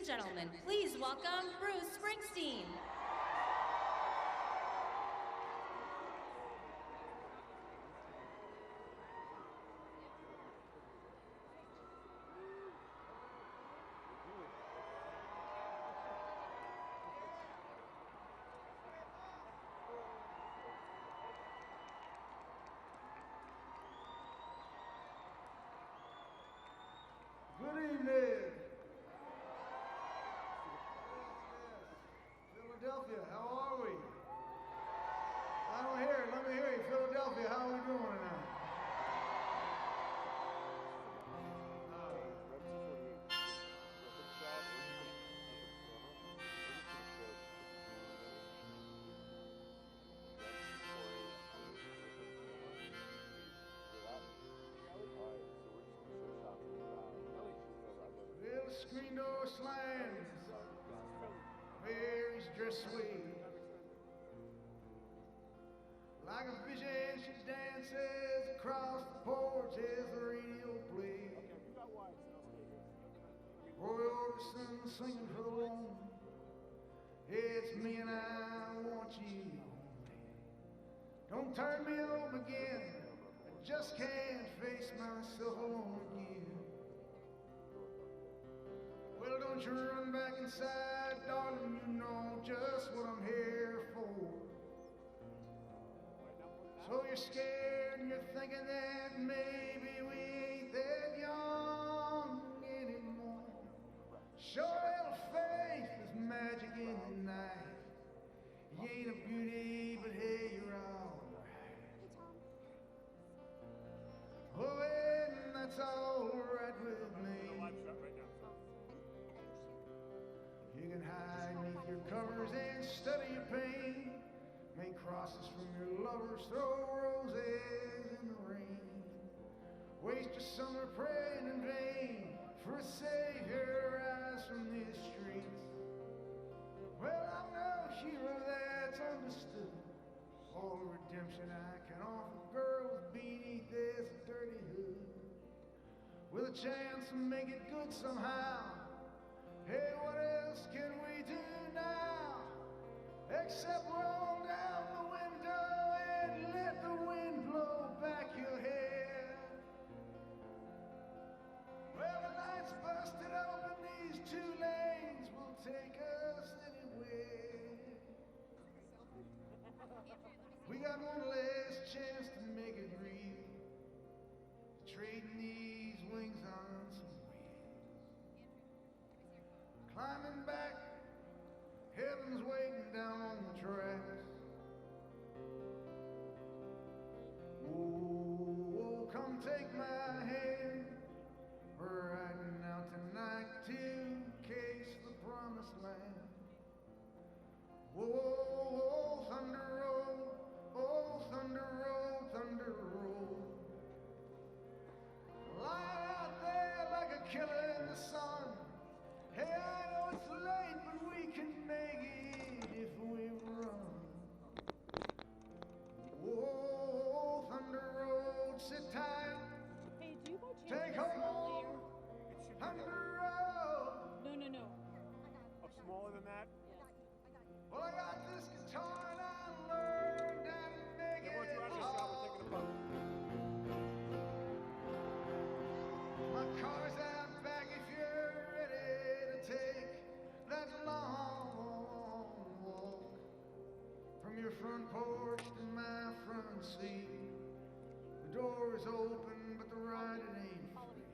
and gentlemen, please welcome Bruce Springsteen. Good evening. Philadelphia, how are we? I don't hear it. Let me hear you. Philadelphia, how are we doing tonight? Little screen door slams. Mary's dressed sweet. Like a vision, she dances across the porch as the radio plays. Roy Orbison singing for the woman. It's me and I want you. Don't turn me home again. I just can't face myself alone again. Well, don't you run back inside, darling, you know just what I'm here for. So you're scared and you're thinking that maybe we ain't that young anymore. Sure, little faith is magic in the night. You ain't a beauty, but hey, you're alright. Oh, and that's alright with me. You can hide beneath your covers and study your pain. Make crosses from your lovers, throw roses in the rain. Waste your summer praying in vain for a savior rise from these streets. Well, I'm no hero that's understood all the redemption I can offer girls beneath this dirty hood. With a chance to make it good somehow. Hey, what else can we do now? Except roll down the window and let the wind blow back your hair. Well, the night's busted open, these two lanes will take us anywhere. We got one last chance to make it real. Trading these wings on some climbing back, heaven's waiting down on the tracks. Oh, come take my hand. We're riding out tonight to case the promised land. Oh, thunder roll, oh, thunder roll, thunder roll. Lying out there like a killer in the sun. Hey, I know it's late, but we can make it if we run. Whoa, Thunder Road, sit tight. Hey, do you by chance Take have small hold, ear? Thunder Road. No. Oh, smaller than that? Well, I got this guitar and I learned how to make Yeah, once it you're out of the shop, we're taking a boat. My car's out back if you're ready to take that long walk from your front porch to my front seat. The door is open, but the ride it ain't free.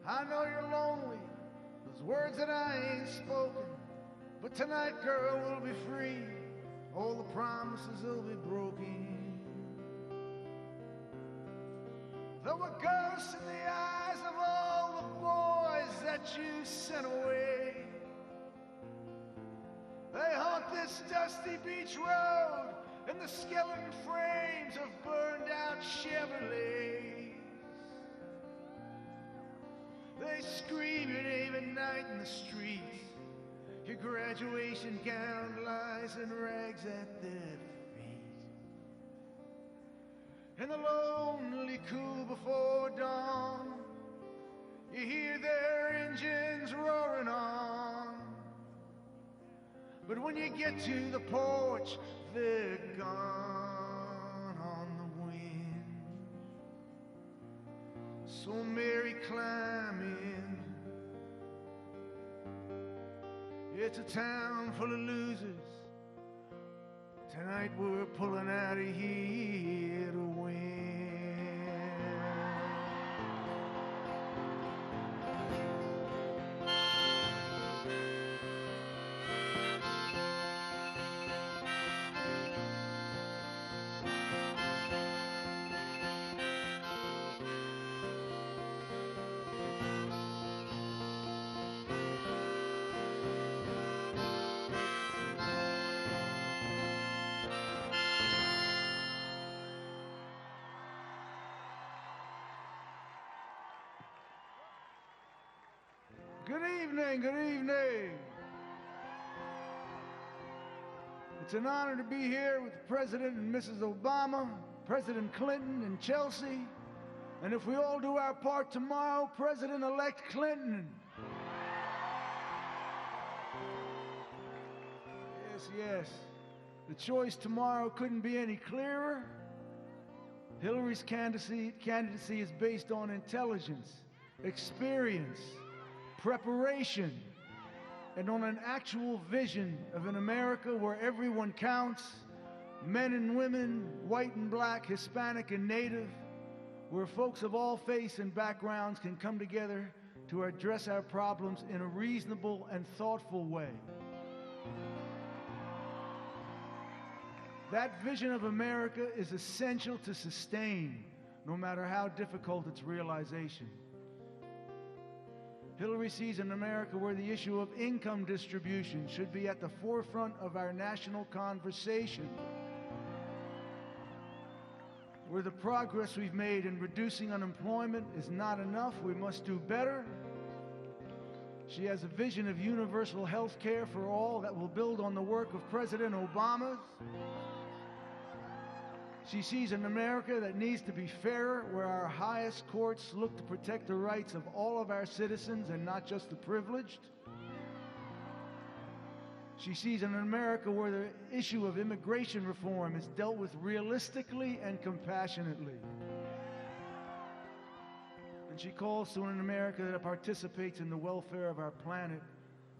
I know you're lonely, those words that I ain't spoken, but tonight, girl, we'll be free. All the promises will be broken. There were ghosts in the eyes of all the boys that you sent away. They haunt this dusty beach road in the skeleton frames of burned out Chevrolets. They scream your name at night in the streets. Your graduation gown lies in rags at their feet. In the lonely cool before dawn, you hear their engines roaring on. But when you get to the porch, they're gone on the wind. So Mary, climb in. It's a town full of losers. Tonight we're pulling out of here to win. Good evening, good evening. It's an honor to be here with President and Mrs. Obama, President Clinton and Chelsea, and if we all do our part tomorrow, President-elect Clinton. Yes, yes. The choice tomorrow couldn't be any clearer. Hillary's candidacy is based on intelligence, experience, preparation, and on an actual vision of an America where everyone counts, men and women, white and black, Hispanic and Native, where folks of all faiths and backgrounds can come together to address our problems in a reasonable and thoughtful way. That vision of America is essential to sustain, no matter how difficult its realization. Hillary sees an America where the issue of income distribution should be at the forefront of our national conversation, where the progress we've made in reducing unemployment is not enough, we must do better. She has a vision of universal health care for all that will build on the work of President Obama's. She sees an America that needs to be fairer, where our highest courts look to protect the rights of all of our citizens and not just the privileged. She sees an America where the issue of immigration reform is dealt with realistically and compassionately. And she calls to an America that participates in the welfare of our planet,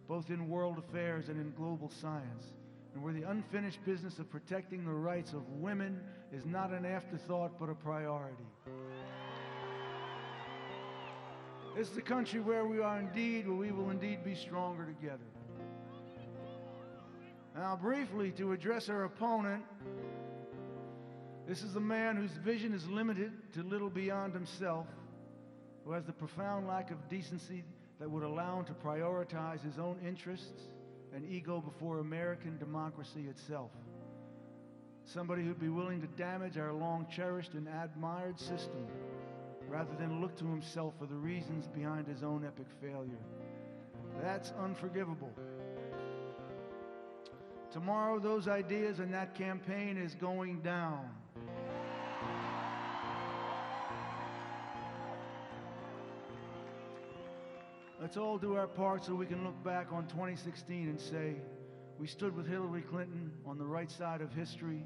both in world affairs and in global science, and where the unfinished business of protecting the rights of women is not an afterthought but a priority. This is the country where we will indeed be stronger together. Now, briefly, to address our opponent, this is a man whose vision is limited to little beyond himself, who has the profound lack of decency that would allow him to prioritize his own interests and ego before American democracy itself. Somebody who'd be willing to damage our long-cherished and admired system rather than look to himself for the reasons behind his own epic failure. That's unforgivable. Tomorrow, those ideas and that campaign is going down. Let's all do our part so we can look back on 2016 and say, we stood with Hillary Clinton on the right side of history.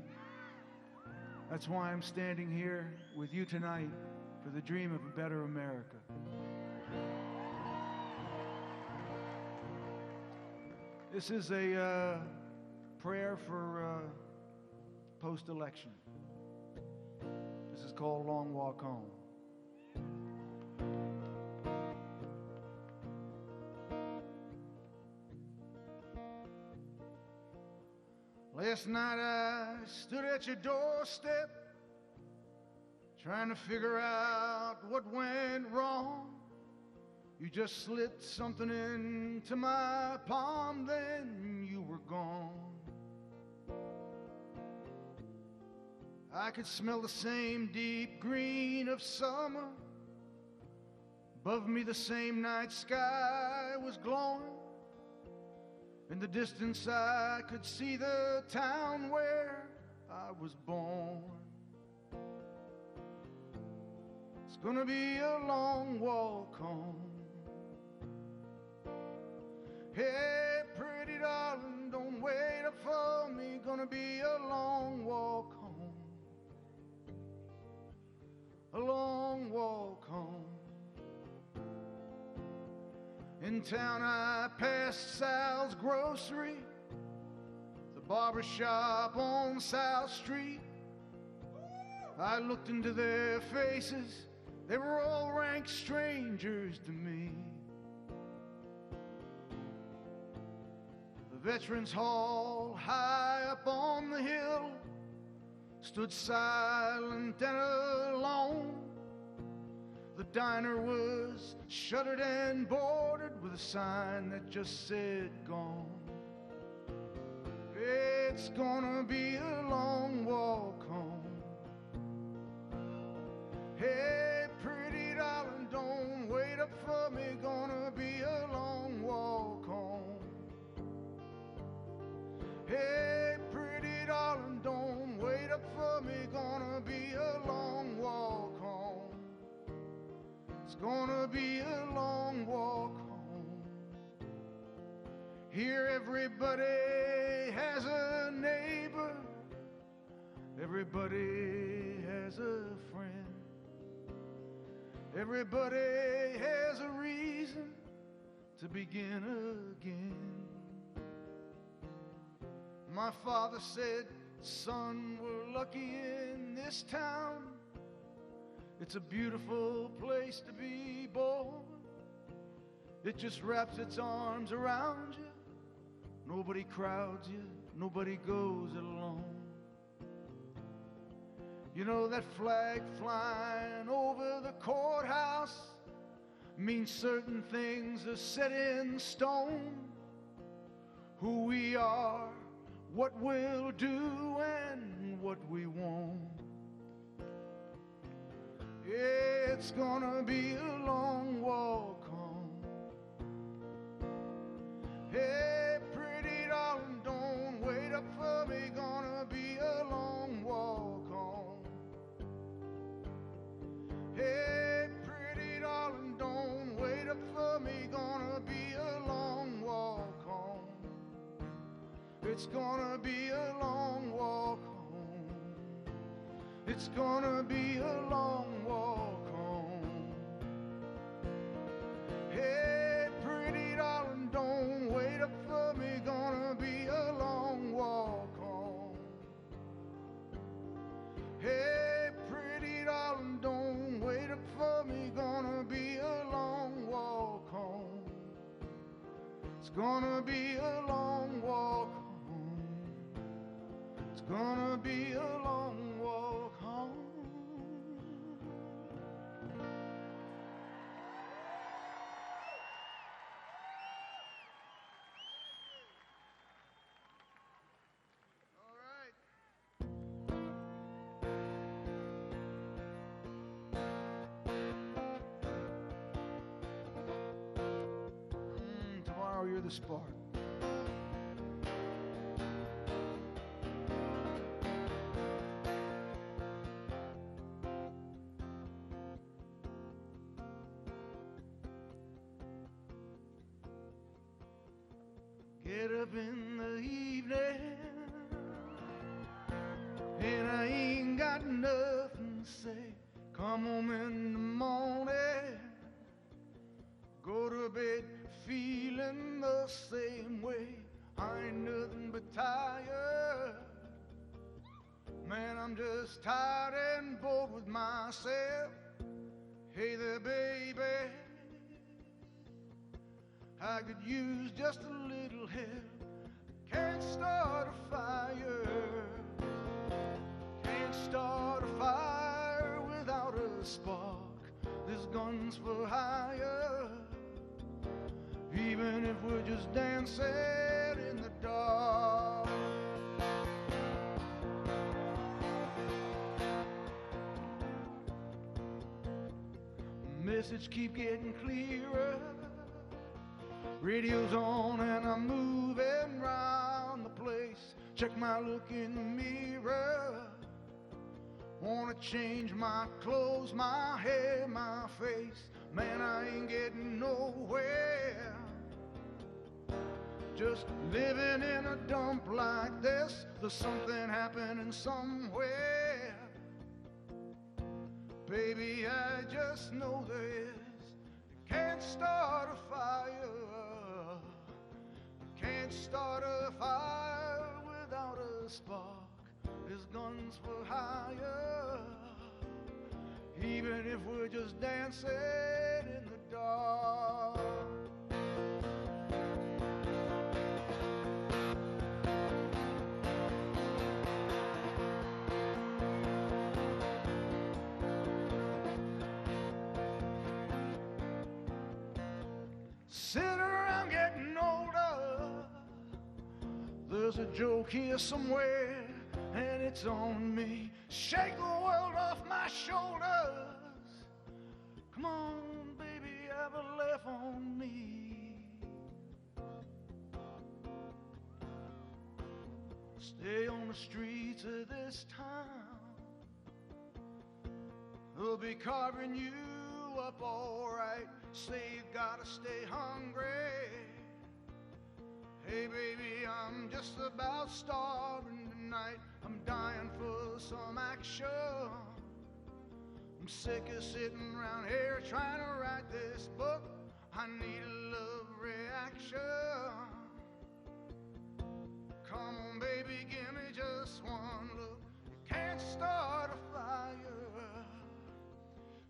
That's why I'm standing here with you tonight for the dream of a better America. This is a prayer for post-election. This is called Long Walk Home. Last night I stood at your doorstep trying to figure out what went wrong. You just slipped something into my palm, then you were gone. I could smell the same deep green of summer. Above me the same night sky was glowing. In the distance I could see the town where I was born. It's gonna be a long walk home. Hey, pretty darling, don't wait up for me. Gonna be a long walk home. A long walk home. In town I passed Sal's grocery, the barber shop on South Street. I looked into their faces, they were all rank strangers to me. The Veterans Hall, high up on the hill, stood silent and alone. The diner was shuttered and boarded with a sign that just said gone. It's gonna be a long walk home. Hey, pretty darling, don't wait up for me. Gonna be a long walk home. Hey, pretty darling, don't wait up for me. Gonna be a long walk home. It's gonna be a long walk home. Here everybody has a neighbor, everybody has a friend, everybody has a reason to begin again. My father said, son, we're lucky in this town. It's a beautiful place to be born. It just wraps its arms around you. Nobody crowds you, nobody goes it alone. You know that flag flying over the courthouse means certain things are set in stone. Who we are, what we'll do, and what we won't. It's gonna be a long walk home. Hey, pretty darling, don't wait up for me. Gonna be a long walk home. Hey, pretty darling, don't wait up for me. Gonna be a long walk home. It's gonna be a long walk home. It's gonna be a long walk home. Hey, pretty darling, don't wait up for me. Gonna be a long walk home. Hey, pretty darling, don't wait up for me. Gonna be a long walk home. It's gonna be a long walk home. It's gonna be a long walk home. All right. Tomorrow you're the spark. Get up in the evening and I ain't got nothing to say. Come home in the morning, go to bed feeling the same way. I ain't nothing but tired. Man, I'm just tired and bored with myself. Hey there, baby, I could use just a little help. Can't start a fire. Can't start a fire without a spark. This gun's for hire. Even if we're just dancing in the dark. Message keep getting clearer. Radio's on and I'm moving round the place. Check my look in the mirror. Wanna change my clothes, my hair, my face. Man, I ain't getting nowhere. just living in a dump like this. There's something happening somewhere. Baby, I just know there is. You can't start a fire. You can't start a fire without a spark. There's guns for hire. Even if we're just dancing in the dark. Sitting around getting older. There's a joke here somewhere, and it's on me. Shake the world off my shoulders. Come on, baby, have a laugh on me. Stay on the streets of this town. They'll be carving you up all right. Say you gotta stay hungry. Hey baby, I'm just about starving tonight. I'm dying for some action. I'm sick of sitting around here trying to write this book. I need a love reaction. Come on baby, give me just one look. You can't start a fire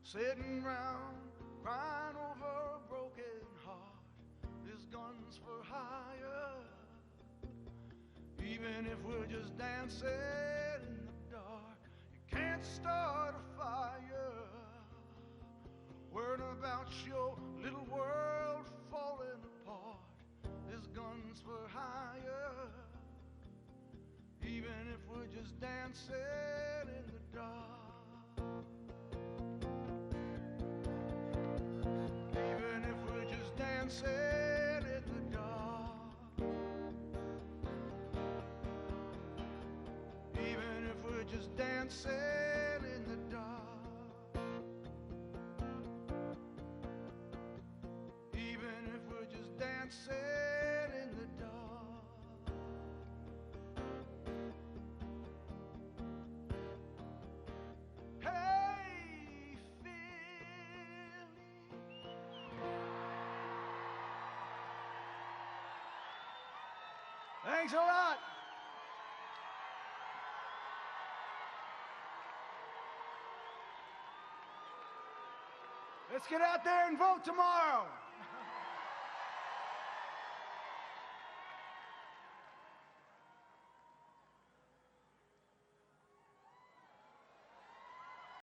sitting around crying over a broken heart. There's guns for hire. Even if we're just dancing in the dark, you can't start a fire. Worrying about your little world falling apart. There's guns for hire. Even if we're just dancing in the dark. Even if we're just dancing in the dark. Even if we're just dancing in the dark. Even if we're just dancing in the dark. Hey, Philly. Thanks a lot. Let's get out there and vote tomorrow.